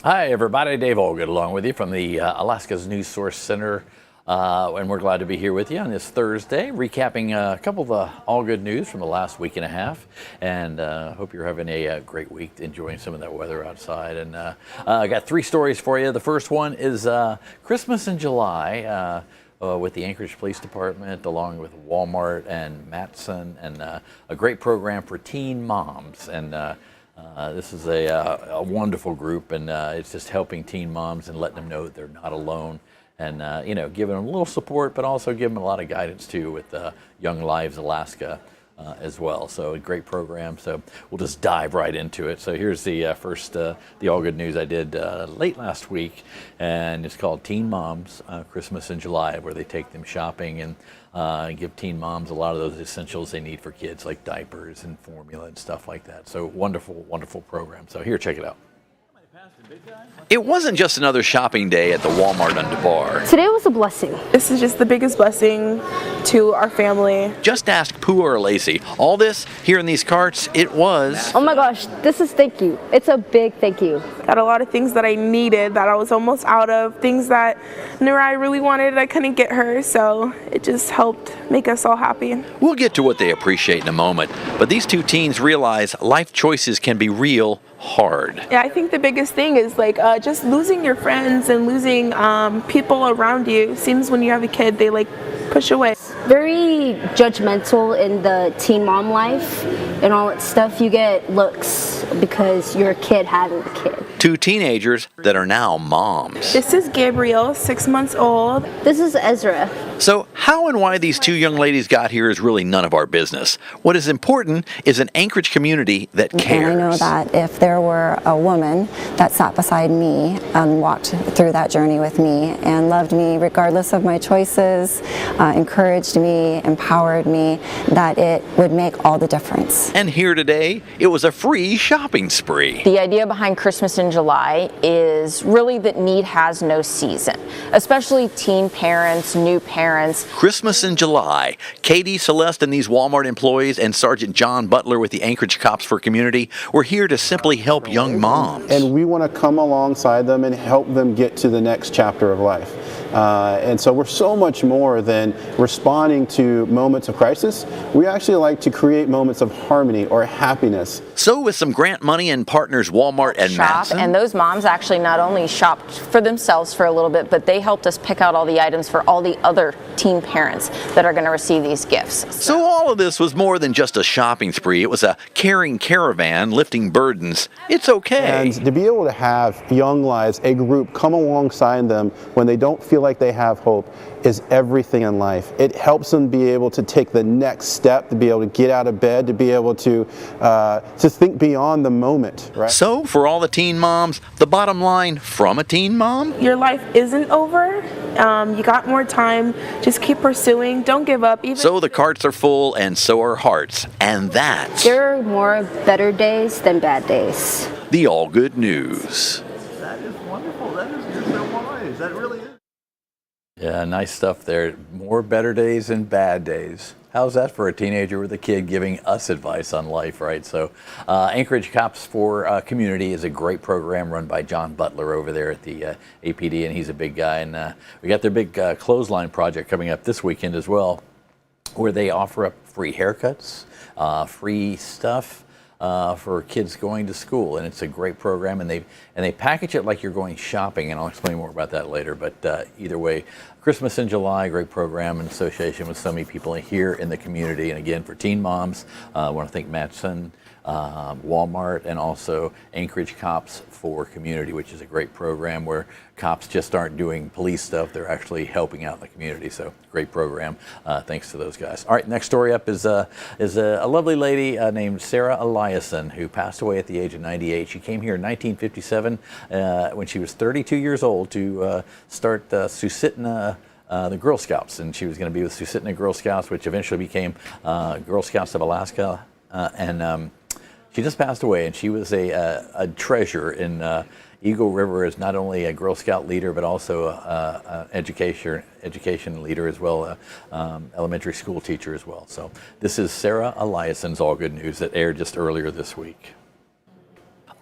Hi, everybody. Dave Allgood along with you from the Alaska's News Source Center. And we're glad to be here with you on this Thursday, recapping a couple of the Allgood news from the last week and a half. And hope you're having a great week, enjoying some of that weather outside. And I got three stories for you. The first one is Christmas in July. With the Anchorage Police Department, along with Walmart and Matson, and a great program for teen moms. And this is a wonderful group, and it's just helping teen moms and letting them know that they're not alone, and giving them a little support, but also giving them a lot of guidance too with Young Lives Alaska. As well. So a great program. So we'll just dive right into it. So here's the first, the Allgood news I did late last week, and it's called Teen Moms Christmas in July, where they take them shopping and give teen moms a lot of those essentials they need for kids, like diapers and formula and stuff like that. So wonderful, wonderful program. So here, check it out. It wasn't just another shopping day at the Walmart on DeVar. Today was a blessing. This is just the biggest blessing to our family. Just ask Pooh or Lacey. All this here in these carts, it was... Oh my gosh, this is thank you. It's a big thank you. Got a lot of things that I needed that I was almost out of. Things that Nurai really wanted, I couldn't get her. So it just helped make us all happy. We'll get to what they appreciate in a moment. But these two teens realize life choices can be real hard. Yeah, I think the biggest thing is just losing your friends and losing people around you. Seems when you have a kid, they push away. Very judgmental in the teen mom life and all that stuff. You get looks because you're a kid having a kid. Two teenagers that are now moms. This is Gabrielle, 6 months old. This is Ezra. So how and why these two young ladies got here is really none of our business. What is important is an Anchorage community that cares. And I know that if there were a woman that sat beside me and walked through that journey with me and loved me regardless of my choices, encouraged me, empowered me, that it would make all the difference. And here today, it was a free shopping spree. The idea behind Christmas in July is really that need has no season, especially teen parents, new parents. Christmas in July. Katie, Celeste, and these Walmart employees and Sergeant John Butler with the Anchorage Cops for Community were here to simply help young moms. And we want to come alongside them and help them get to the next chapter of life. And so we're so much more than responding to moments of crisis. We actually like to create moments of harmony or happiness. So with some grant money and partners Walmart and Matson. And those moms actually not only shopped for themselves for a little bit, but they helped us pick out all the items for all the other teen parents that are going to receive these gifts. So all of this was more than just a shopping spree. It was a caring caravan lifting burdens. It's okay. And to be able to have Young Lives, a group, come alongside them when they don't feel like they have hope is everything in life. It helps them be able to take the next step, to be able to get out of bed, to be able to think beyond the moment, right? So for all the teen moms, the bottom line from a teen mom? Your life isn't over. You got more time. Just keep pursuing. Don't give up. So the carts are full and so are hearts. And that's There are more better days than bad days. the Allgood news. That is wonderful. That is just so wise. That really is. Yeah, nice stuff there. More better days than bad days. How's that for a teenager with a kid giving us advice on life, right? So Anchorage Cops for Community is a great program run by John Butler over there at the APD, and he's a big guy. And we got their big clothesline project coming up this weekend as well, where they offer up free haircuts, free stuff for kids going to school, and it's a great program. And they package it like you're going shopping, and I'll explain more about that later. But either way, Christmas in July, great program in association with so many people here in the community. And again, for teen moms, I want to thank Matson, Walmart, and also Anchorage Cops for Community, which is a great program where cops just aren't doing police stuff, they're actually helping out in the community. So great program, thanks to those guys. All right, next story up is a lovely lady named Sarah Eliason, who passed away at the age of 98. She came here in 1957 when she was 32 years old to start Susitna, the Girl Scouts, and she was going to be with Susitna Girl Scouts, which eventually became Girl Scouts of Alaska, and she just passed away, and she was a treasure in Eagle River as not only a Girl Scout leader, but also an education leader as well, elementary school teacher as well. So this is Sarah Eliason's Allgood News that aired just earlier this week.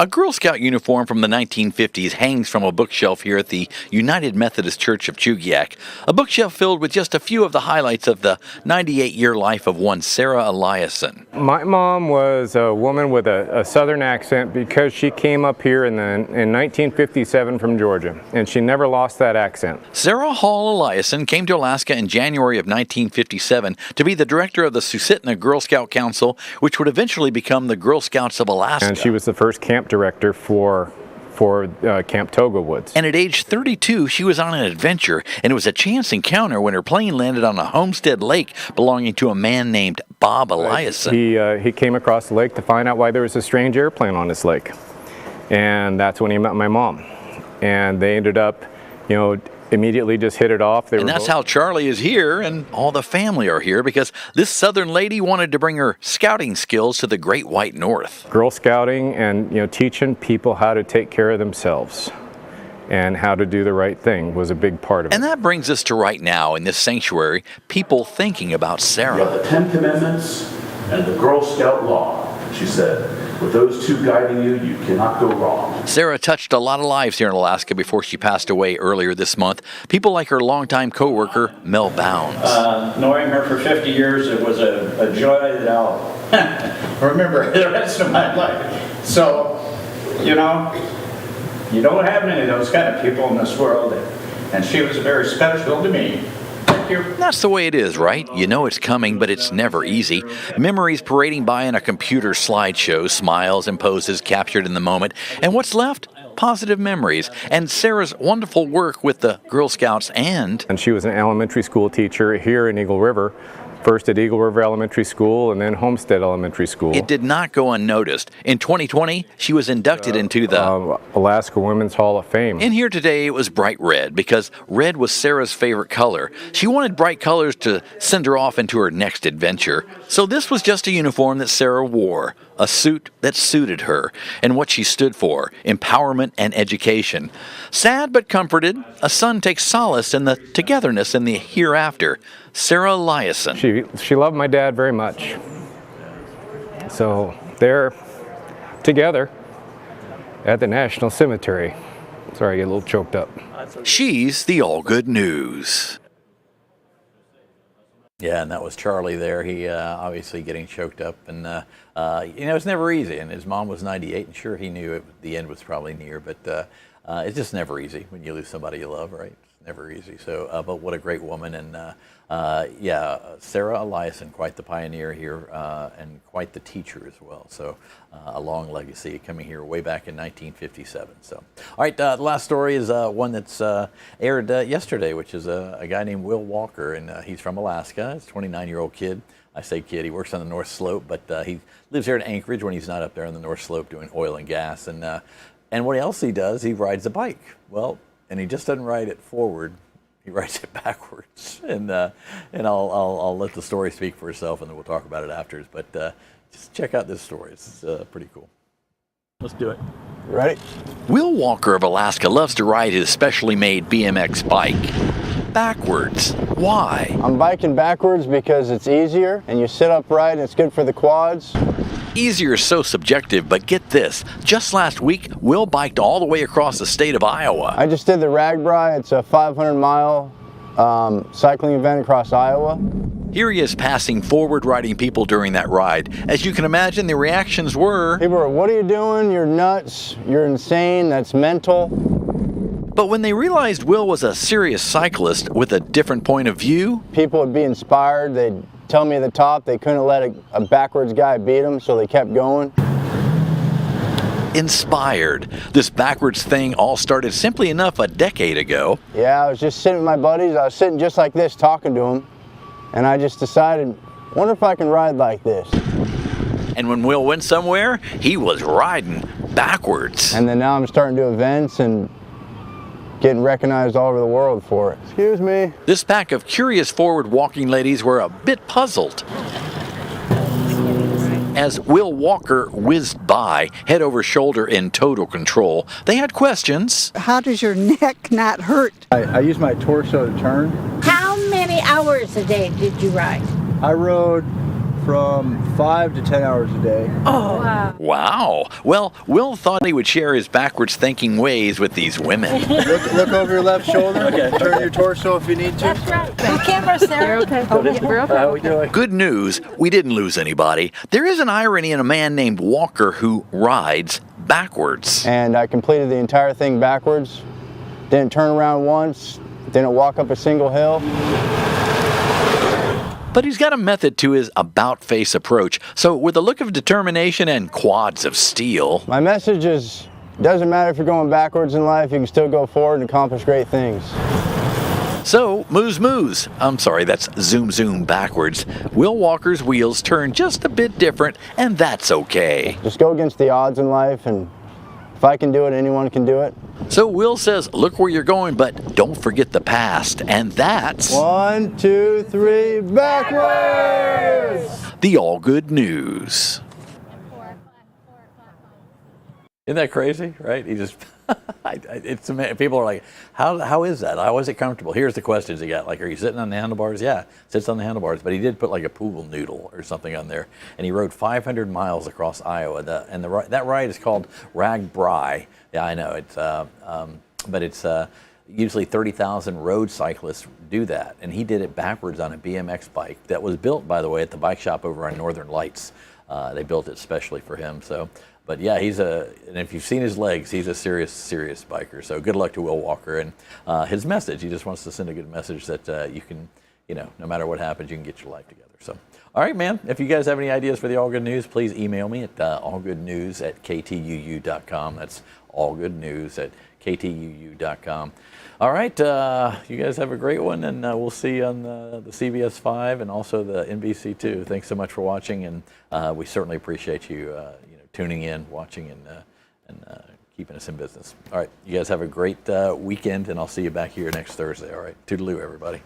A Girl Scout uniform from the 1950s hangs from a bookshelf here at the United Methodist Church of Chugiak, a bookshelf filled with just a few of the highlights of the 98-year life of one Sarah Eliason. My mom was a woman with a southern accent because she came up here in 1957 from Georgia, and she never lost that accent. Sarah Hall Eliason came to Alaska in January of 1957 to be the director of the Susitna Girl Scout Council, which would eventually become the Girl Scouts of Alaska. And she was the first camp director for Camp Toga Woods. And at age 32, she was on an adventure, and it was a chance encounter when her plane landed on a homestead lake belonging to a man named Bob Eliason. He came across the lake to find out why there was a strange airplane on this lake. And that's when he met my mom. And they ended up, immediately just hit it off. And that's how Charlie is here, and all the family are here, because this southern lady wanted to bring her scouting skills to the Great White North. Girl Scouting and teaching people how to take care of themselves and how to do the right thing was a big part of it. And that brings us to right now in this sanctuary, people thinking about Sarah. You have the 10 Commandments and the Girl Scout law, she said. With those two guiding you, you cannot go wrong. Sarah touched a lot of lives here in Alaska before she passed away earlier this month. People like her longtime co-worker, Mel Bounds. Knowing her for 50 years, it was a joy that I'll remember the rest of my life. So, you don't have many of those kind of people in this world, and she was very special to me. That's the way it is, right? You know it's coming, but it's never easy. Memories parading by in a computer slideshow, smiles and poses captured in the moment. And what's left? Positive memories. And Sarah's wonderful work with the Girl Scouts and she was an elementary school teacher here in Eagle River. First at Eagle River Elementary School and then Homestead Elementary School. It did not go unnoticed. In 2020, she was inducted into the Alaska Women's Hall of Fame. In here today, it was bright red because red was Sarah's favorite color. She wanted bright colors to send her off into her next adventure. So this was just a uniform that Sarah wore, a suit that suited her and what she stood for, empowerment and education. Sad but comforted, a son takes solace in the togetherness in the hereafter. Sarah Eliason. She loved my dad very much. So they're together at the National Cemetery. Sorry, I get a little choked up. She's the Allgood News. Yeah, and that was Charlie there. He obviously getting choked up, and it's never easy. And his mom was 98, and sure, he knew the end was probably near, but it's just never easy when you lose somebody you love, right? It's never easy. So, but what a great woman, and Sarah Eliason, quite the pioneer here, and quite the teacher as well. So, a long legacy coming here way back in 1957. So, all right, the last story is one that's aired yesterday, which is a guy named Will Walker, and he's from Alaska. He's a 29-year-old kid. I say kid, he works on the North Slope, but he lives here in Anchorage when he's not up there on the North Slope doing oil and gas. And what else he does, he rides a bike. Well, and he just doesn't ride it forward. He rides it backwards, and I'll let the story speak for itself, and then we'll talk about it afterwards. But just check out this story; it's pretty cool. Let's do it. Ready? Will Walker of Alaska loves to ride his specially made BMX bike backwards. Why? I'm biking backwards because it's easier, and you sit upright, and it's good for the quads. Easier is so subjective, but get this. Just last week, Will biked all the way across the state of Iowa. I just did the Ragbri. It's a 500-mile cycling event across Iowa. Here he is passing forward-riding people during that ride. As you can imagine, the reactions were... People were, what are you doing? You're nuts. You're insane. That's mental. But when they realized Will was a serious cyclist with a different point of view... People would be inspired. They'd tell me at the top they couldn't let a backwards guy beat them, so they kept going. Inspired. This backwards thing all started simply enough a decade ago. Yeah, I was just sitting with my buddies. I was sitting just like this talking to them, and I just decided, wonder if I can ride like this. And when Will went somewhere, he was riding backwards. And then now I'm starting to do events and getting recognized all over the world for it. Excuse me. This pack of curious forward-walking ladies were a bit puzzled as Will Walker whizzed by, head over shoulder in total control. They had questions. How does your neck not hurt? I use my torso to turn. How many hours a day did you ride? I rode from 5 to 10 hours a day. Oh, wow. Wow. Well, Will thought he would share his backwards thinking ways with these women. Look over your left shoulder. Okay. Turn your torso if you need to. That's right. The camera's there. You're okay. Okay. We're okay. How we doing? Good news, we didn't lose anybody. There is an irony in a man named Walker who rides backwards. And I completed the entire thing backwards. Didn't turn around once. Didn't walk up a single hill. But he's got a method to his about-face approach. So with a look of determination and quads of steel. My message is, doesn't matter if you're going backwards in life, you can still go forward and accomplish great things. So, moose. I'm sorry, that's zoom backwards. Will Walker's wheels turn just a bit different, and that's okay. Just go against the odds in life, and if I can do it, anyone can do it. So Will says, look where you're going, but don't forget the past. And that's 1, 2, 3, backwards! the Allgood News. Isn't that crazy, right? He just, it's amazing. People are like, how is that? How is it comfortable? Here's the questions he got. Like, are you sitting on the handlebars? Yeah, sits on the handlebars. But he did put like a pool noodle or something on there. And he rode 500 miles across Iowa. That ride is called Rag Bry. Yeah, I know. But it's usually 30,000 road cyclists do that. And he did it backwards on a BMX bike that was built, by the way, at the bike shop over on Northern Lights. They built it specially for him. So. But yeah, and if you've seen his legs, he's a serious biker. So good luck to Will Walker. And his message, he just wants to send a good message that you can, no matter what happens, you can get your life together. So, all right, man, if you guys have any ideas for the Allgood News, please email me at allgoodnews@ktuu.com. That's allgoodnews@ktuu.com. All right, you guys have a great one, and we'll see you on the CBS 5 and also the NBC2. Thanks so much for watching, and we certainly appreciate you, tuning in, watching, and keeping us in business. All right, you guys have a great weekend, and I'll see you back here next Thursday. All right, toodaloo, everybody.